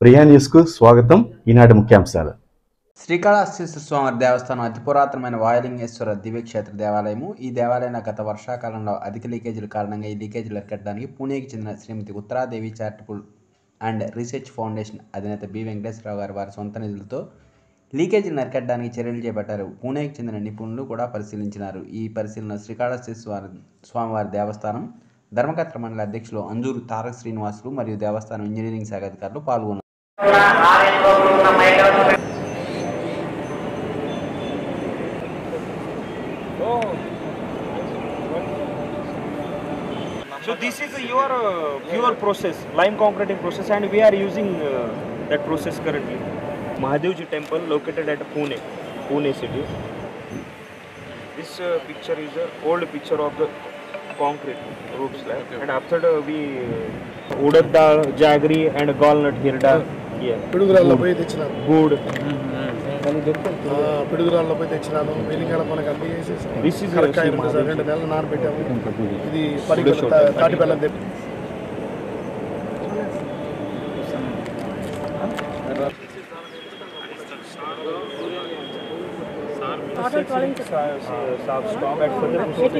ప్రియా న్యూస్కు స్వాగతం. ఈనాటి ముఖ్యాంశాలు. శ్రీకాళహస్తీశ్వర స్వామి దేవస్థానం అతి పురాతనమైన వాయులింగేశ్వర దివ్యక్షేత్ర దేవాలయము. ఈ దేవాలయం గత వర్షాకాలంలో అధిక లీకేజీల కారణంగా ఈ లీకేజీలు అరికట్టడానికి పూణేకి చెందిన శ్రీమతి ఉత్తరాదేవి చారిటబుల్ అండ్ రీసెర్చ్ ఫౌండేషన్ అధినేత బి వెంకటేశ్వరరావు గారు వారి సొంత నిధులతో లీకేజీలను అరికట్టడానికి చర్యలు చేపట్టారు. పూణేకి చెందిన నిపుణులు కూడా పరిశీలించినారు. ఈ పరిశీలన శ్రీకాళహస్తీశ్వర స్వామివారి దేవస్థానం ధర్మకర్త మండలి అధ్యక్షులు అంజూరు తారక శ్రీనివాసులు మరియు దేవస్థానం ఇంజనీరింగ్ శాఖ అధికారులు పాల్గొన్నారు. So this is your pure process, lime concreting process, and we are using that process currently. Mahadevji temple located at Pune city. This picture is an old picture of the concrete roof slab, okay. And after we urad dal, jaggery and gallnut hirda. Yeah. Piduguralla పోయి తెచ్చినాను. Good. Piduguralla పోయి తెచ్చినాను. వెలింగాల మనకు అన్ని వేసేసాను. This is 2 నెలలు నానబెట్టాము. ఇది తాటి బెల్లం తెప్పి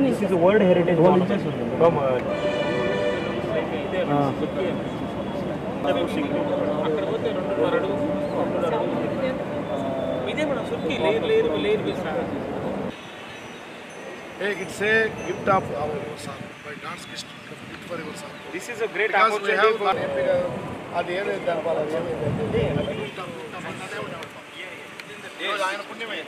This is a World Heritage from it's a gift of our son by God's gift for your son. This is a great opportunity for అది ఏమైంది దానివల్ల ఆయన పుణ్యమే.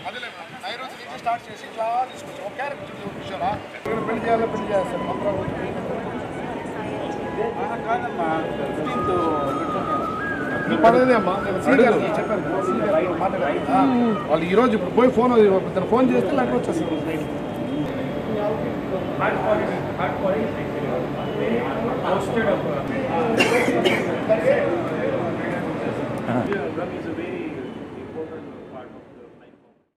అదేలే ఐదు రోజుల నుంచి స్టార్ట్ చేసి ఇట్లా తీసుకొచ్చి ఒక క్యారెక్టర్ చూపించారా పెళ్లి చేస్తారు పర్లేదే అమ్మా. చెప్పారు వాళ్ళు ఈరోజు ఇప్పుడు పోయి ఫోన్ చేస్తే లెటర్ వచ్చేస్తుంది. is a very